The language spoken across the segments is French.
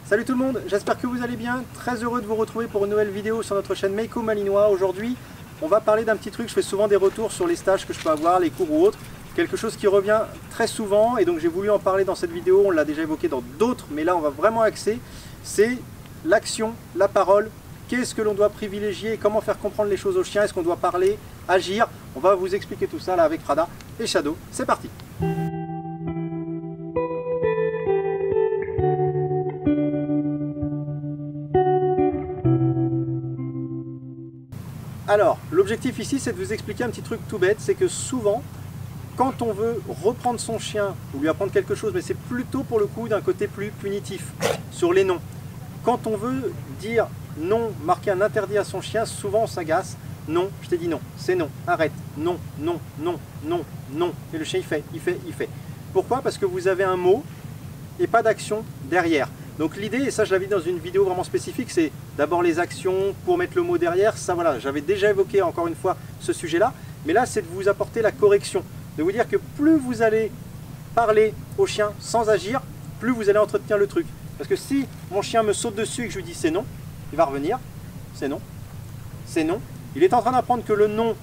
Salut tout le monde, j'espère que vous allez bien. Très heureux de vous retrouver pour une nouvelle vidéo sur notre chaîne Meiko Malinois. Aujourd'hui, on va parler d'un petit truc. Je fais souvent des retours sur les stages que je peux avoir, les cours ou autres. Quelque chose qui revient très souvent et donc j'ai voulu en parler dans cette vidéo. On l'a déjà évoqué dans d'autres, mais là on va vraiment axer. C'est l'action, la parole. Qu'est-ce que l'on doit privilégier? Comment faire comprendre les choses aux chiens? Est-ce qu'on doit parler, agir? On va vous expliquer tout ça là avec Prada et Shadow. C'est parti! Alors, l'objectif ici, c'est de vous expliquer un petit truc tout bête, c'est que souvent, quand on veut reprendre son chien ou lui apprendre quelque chose, mais c'est plutôt pour le coup d'un côté plus punitif, sur les noms. Quand on veut dire non, marquer un interdit à son chien, souvent on s'agace. Non, je t'ai dit non, c'est non, arrête, non, non, non, non, non. Et le chien il fait, il fait, il fait. Pourquoi? Parce que vous avez un mot et pas d'action derrière. Donc l'idée, et ça je l'avais dit dans une vidéo vraiment spécifique, c'est d'abord les actions pour mettre le mot derrière. Ça voilà, j'avais déjà évoqué encore une fois ce sujet-là. Mais là c'est de vous apporter la correction. De vous dire que plus vous allez parler au chien sans agir, plus vous allez entretenir le truc. Parce que si mon chien me saute dessus et que je lui dis c'est non, il va revenir, c'est non, c'est non. Il est en train d'apprendre que le non,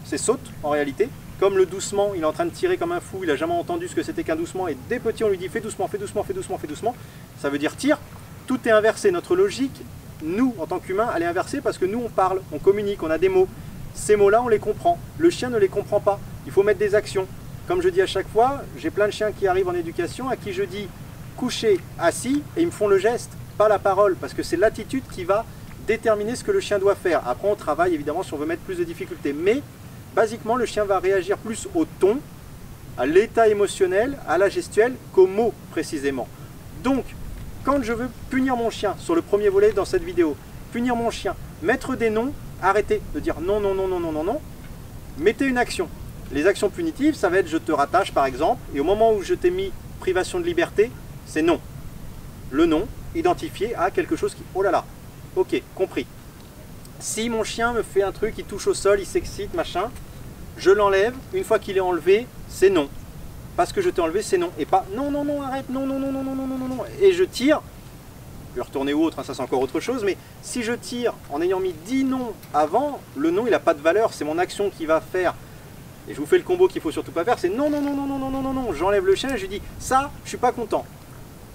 c'est saute en réalité. Comme le doucement, il est en train de tirer comme un fou, il n'a jamais entendu ce que c'était qu'un doucement, et dès petit on lui dit fais doucement, fais doucement, fais doucement, fais doucement, ça veut dire tire. Tout est inversé, notre logique, nous en tant qu'humains, elle est inversée parce que nous on parle, on communique, on a des mots. Ces mots-là on les comprend, le chien ne les comprend pas, il faut mettre des actions. Comme je dis à chaque fois, j'ai plein de chiens qui arrivent en éducation à qui je dis coucher, assis, et ils me font le geste, pas la parole, parce que c'est l'attitude qui va déterminer ce que le chien doit faire. Après on travaille évidemment si on veut mettre plus de difficultés, mais basiquement, le chien va réagir plus au ton, à l'état émotionnel, à la gestuelle qu'aux mots précisément. Donc, quand je veux punir mon chien, sur le premier volet dans cette vidéo, punir mon chien, mettre des noms, arrêtez de dire non, non, non, non, non, non, non, mettez une action. Les actions punitives, ça va être je te rattache par exemple, et au moment où je t'ai mis privation de liberté, c'est non. Le non, identifié à quelque chose qui... Oh là là, ok, compris. Si mon chien me fait un truc, il touche au sol, il s'excite, machin, je l'enlève. Une fois qu'il est enlevé, c'est non. Parce que je t'ai enlevé, c'est non. Et pas non, non, non, arrête, non, non, non, non, non, non, non, non, non. Et je tire. Je vais retourner ou autre, hein, ça c'est encore autre chose. Mais si je tire en ayant mis 10 noms avant, le non il n'a pas de valeur. C'est mon action qui va faire. Et je vous fais le combo qu'il ne faut surtout pas faire. C'est non, non, non, non, non, non, non, non, non. J'enlève le chien et je dis ça, je suis pas content.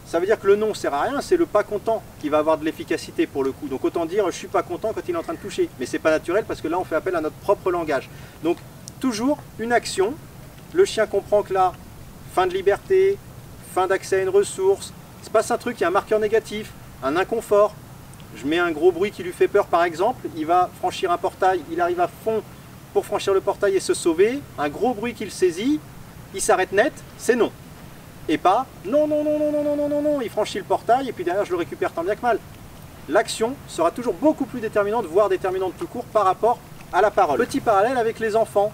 Ça veut dire que le non sert à rien, c'est le pas content qui va avoir de l'efficacité pour le coup. Donc autant dire je suis pas content quand il est en train de toucher. Mais c'est pas naturel parce que là on fait appel à notre propre langage. Donc toujours une action. Le chien comprend que là, fin de liberté, fin d'accès à une ressource. Il se passe un truc, il y a un marqueur négatif, un inconfort. Je mets un gros bruit qui lui fait peur par exemple. Il va franchir un portail, il arrive à fond pour franchir le portail et se sauver. Un gros bruit qui le saisit, il s'arrête net, c'est non. Et pas non, non, non, non, non, non, non, non, non, il franchit le portail et puis derrière je le récupère tant bien que mal. L'action sera toujours beaucoup plus déterminante, voire déterminante tout court par rapport à la parole. Petit parallèle avec les enfants.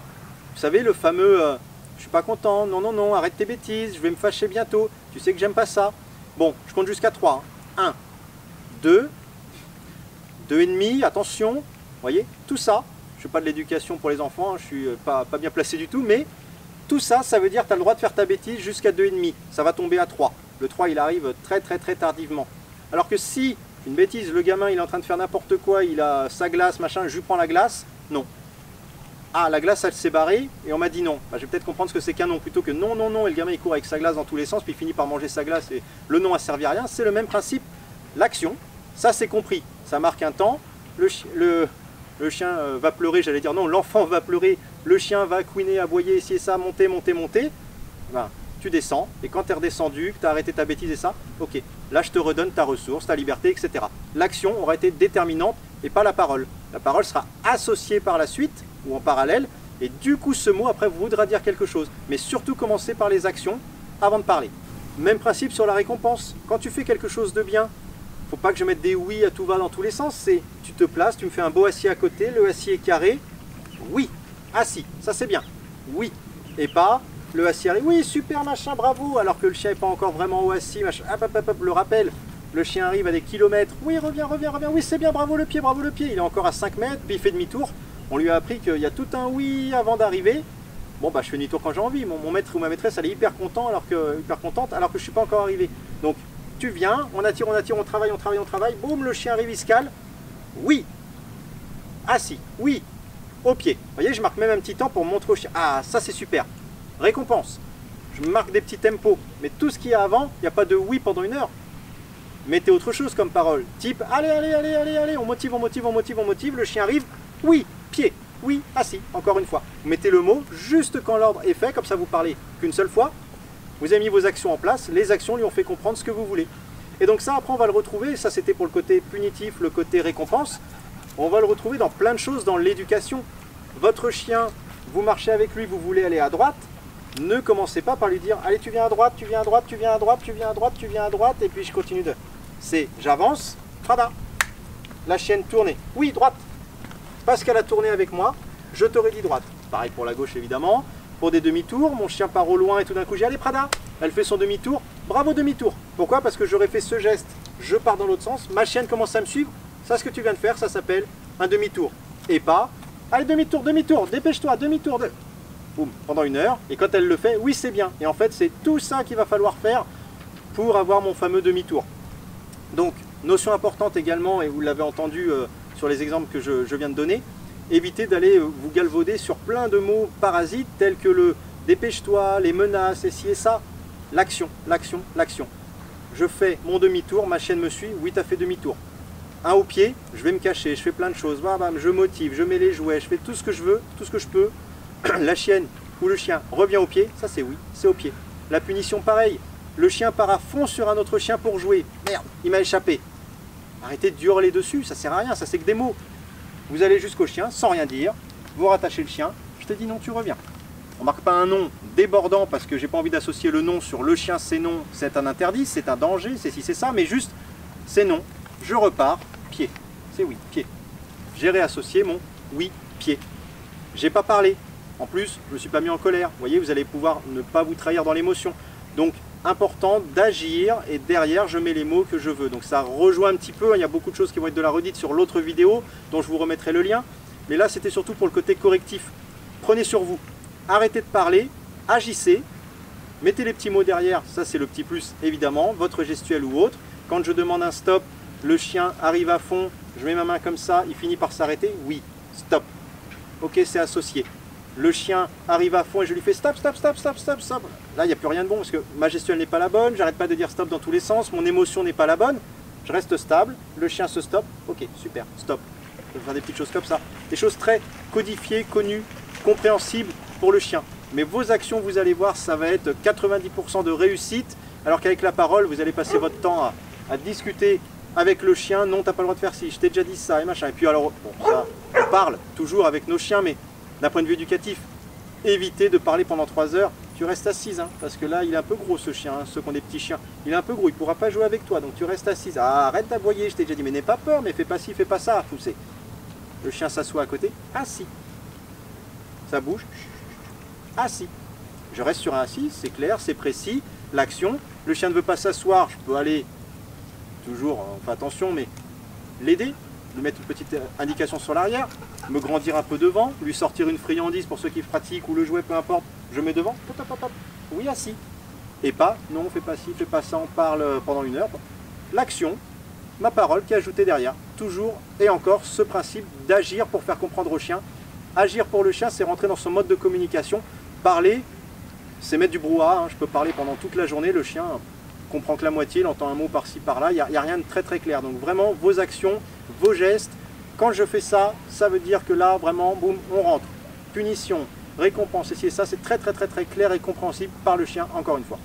Vous savez le fameux je suis pas content, non, non, non, arrête tes bêtises, je vais me fâcher bientôt, tu sais que j'aime pas ça. Bon, je compte jusqu'à 3. 1, 2, 2,5, attention, vous voyez, tout ça, je ne fais pas de l'éducation pour les enfants, hein, je suis pas bien placé du tout, mais tout ça, ça veut dire que tu as le droit de faire ta bêtise jusqu'à 2,5. Ça va tomber à 3. Le 3, il arrive très très très tardivement. Alors que si, une bêtise, le gamin, il est en train de faire n'importe quoi, il a sa glace, machin, je lui prends la glace, non. Ah, la glace, elle s'est barrée, et on m'a dit non. Bah, je vais peut-être comprendre ce que c'est qu'un non, plutôt que non, non, non, et le gamin, il court avec sa glace dans tous les sens, puis il finit par manger sa glace, et le non a servi à rien. C'est le même principe. L'action, ça c'est compris. Ça marque un temps, le chien va pleurer, j'allais dire non, l'enfant va pleurer, le chien va couiner, aboyer, essayer ça, monter, monter, monter. Ben, tu descends, et quand tu es redescendu, que tu as arrêté ta bêtise et ça, ok, là je te redonne ta ressource, ta liberté, etc. L'action aura été déterminante et pas la parole. La parole sera associée par la suite, ou en parallèle, et du coup ce mot après voudra dire quelque chose. Mais surtout commencer par les actions avant de parler. Même principe sur la récompense. Quand tu fais quelque chose de bien, faut pas que je mette des oui à tout va dans tous les sens, c'est tu te places, tu me fais un beau assis à côté, le assis est carré, oui, assis, ça c'est bien, oui, et pas le assis arrive, oui super machin, bravo, alors que le chien n'est pas encore vraiment au assis, machin, hop, hop, hop, hop, le rappel, le chien arrive à des kilomètres, oui reviens, reviens, reviens, oui c'est bien, bravo le pied, il est encore à 5 mètres, puis il fait demi-tour, on lui a appris qu'il y a tout un oui avant d'arriver, bon bah je fais demi-tour quand j'ai envie, mon maître ou ma maîtresse elle est hyper contente alors que je ne suis pas encore arrivé, donc tu viens, on attire, on travaille, boum, le chien arrive, il se cale, oui, assis, oui, au pied. Vous voyez, je marque même un petit temps pour montrer au chien. Ah, ça c'est super. Récompense. Je marque des petits tempos, mais tout ce qu'il y a avant, il n'y a pas de oui pendant 1 heure. Mettez autre chose comme parole, type allez, on motive, le chien arrive, oui, pied, oui, assis, encore une fois. Vous mettez le mot juste quand l'ordre est fait, comme ça vous parlez qu'une seule fois. Vous avez mis vos actions en place, les actions lui ont fait comprendre ce que vous voulez. Et donc ça, après, on va le retrouver, ça c'était pour le côté punitif, le côté récompense. On va le retrouver dans plein de choses dans l'éducation. Votre chien, vous marchez avec lui, vous voulez aller à droite, ne commencez pas par lui dire allez, tu viens à droite, tu viens à droite, tu viens à droite, tu viens à droite, tu viens à droite, et puis je continue de... C'est j'avance, trada, la chienne tournée, oui, droite, parce qu'elle a tourné avec moi, je t'aurais dit droite. Pareil pour la gauche évidemment, pour des demi-tours, mon chien part au loin et tout d'un coup j'ai allez Prada, elle fait son demi-tour, bravo demi-tour. Pourquoi? Parce que j'aurais fait ce geste, je pars dans l'autre sens, ma chienne commence à me suivre, ça ce que tu viens de faire, ça s'appelle un demi-tour. Et pas, allez demi-tour, dépêche-toi, demi-tour, boum, pendant 1 heure, et quand elle le fait, oui c'est bien. Et en fait c'est tout ça qu'il va falloir faire pour avoir mon fameux demi-tour. Donc, notion importante également, et vous l'avez entendu sur les exemples que je viens de donner, évitez d'aller vous galvauder sur plein de mots parasites tels que le dépêche-toi, les menaces, et ci et ça. L'action, l'action, l'action. Je fais mon demi-tour, ma chienne me suit, oui, tu as fait demi-tour. Un au pied, je vais me cacher, je fais plein de choses, bam, bam, je motive, je mets les jouets, je fais tout ce que je veux, tout ce que je peux. La chienne ou le chien revient au pied, ça c'est oui, c'est au pied. La punition, pareil. Le chien part à fond sur un autre chien pour jouer. Merde, il m'a échappé. Arrêtez de hurler dessus, ça sert à rien, ça c'est que des mots. Vous allez jusqu'au chien sans rien dire, vous rattachez le chien, je te dis non, tu reviens. On ne marque pas un nom débordant parce que j'ai pas envie d'associer le nom sur le chien, c'est non, c'est un interdit, c'est un danger, c'est si c'est ça, mais juste c'est non, je repars, pied. C'est oui, pied. J'ai réassocié mon oui, pied. J'ai pas parlé. En plus, je ne me suis pas mis en colère. Vous voyez, vous allez pouvoir ne pas vous trahir dans l'émotion. Donc, important d'agir et derrière je mets les mots que je veux. Donc ça rejoint un petit peu, il y a beaucoup de choses qui vont être de la redite sur l'autre vidéo dont je vous remettrai le lien, mais là c'était surtout pour le côté correctif. Prenez sur vous, arrêtez de parler, agissez, mettez les petits mots derrière, ça c'est le petit plus évidemment, votre gestuelle ou autre. Quand je demande un stop, le chien arrive à fond, je mets ma main comme ça, il finit par s'arrêter, oui, stop. Ok, c'est associé. Le chien arrive à fond et je lui fais stop, stop, stop, stop, stop, stop. Là, il n'y a plus rien de bon parce que ma gestuelle n'est pas la bonne, j'arrête pas de dire stop dans tous les sens, mon émotion n'est pas la bonne. Je reste stable, le chien se stoppe, ok, super, stop. Je vais faire des petites choses comme ça. Des choses très codifiées, connues, compréhensibles pour le chien. Mais vos actions, vous allez voir, ça va être 90% de réussite, alors qu'avec la parole, vous allez passer votre temps à discuter avec le chien. Non, t'as pas le droit de faire ci, je t'ai déjà dit ça et machin. Et puis alors, bon, ça, on parle toujours avec nos chiens, mais d'un point de vue éducatif, évitez de parler pendant 3 heures, tu restes assise, hein, parce que là il est un peu gros ce chien, hein, ceux qui ont des petits chiens, il est un peu gros, il ne pourra pas jouer avec toi, donc tu restes assise. Ah, arrête d'aboyer, je t'ai déjà dit, mais n'aie pas peur, mais fais pas ci, fais pas ça, à pousser. Le chien s'assoit à côté, assis. Ça bouge, assis. Je reste sur un assis, c'est clair, c'est précis, l'action. Le chien ne veut pas s'asseoir, je peux aller, toujours, on fait attention, mais l'aider, lui mettre une petite indication sur l'arrière, me grandir un peu devant, lui sortir une friandise pour ceux qui pratiquent ou le jouet, peu importe, je mets devant, hop, hop, hop, oui, assis. Et pas, non, fais pas ci, fais pas ça, on parle pendant 1 heure. L'action, ma parole qui est ajoutée derrière, toujours et encore ce principe d'agir pour faire comprendre au chien. Agir pour le chien, c'est rentrer dans son mode de communication. Parler, c'est mettre du brouhaha, hein. Je peux parler pendant toute la journée, le chien comprend que la moitié, il entend un mot par-ci par-là, il n'y a rien de très très clair. Donc vraiment, vos actions, vos gestes, quand je fais ça, ça veut dire que là, vraiment, boum, on rentre. Punition, récompense, et ça, c'est très très très très clair et compréhensible par le chien, encore une fois.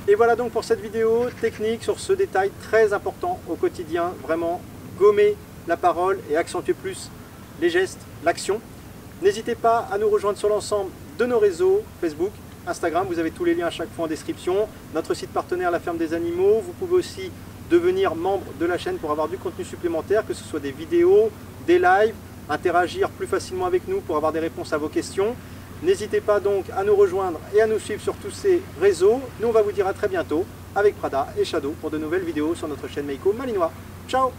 Et voilà donc pour cette vidéo technique sur ce détail très important au quotidien, vraiment gommer la parole et accentuer plus les gestes, l'action. N'hésitez pas à nous rejoindre sur l'ensemble de nos réseaux, Facebook, Instagram, vous avez tous les liens à chaque fois en description. Notre site partenaire, La Ferme des Animaux. Vous pouvez aussi devenir membre de la chaîne pour avoir du contenu supplémentaire, que ce soit des vidéos, des lives, interagir plus facilement avec nous pour avoir des réponses à vos questions. N'hésitez pas donc à nous rejoindre et à nous suivre sur tous ces réseaux. Nous, on va vous dire à très bientôt avec Prada et Shadow pour de nouvelles vidéos sur notre chaîne Meiko Malinois. Ciao!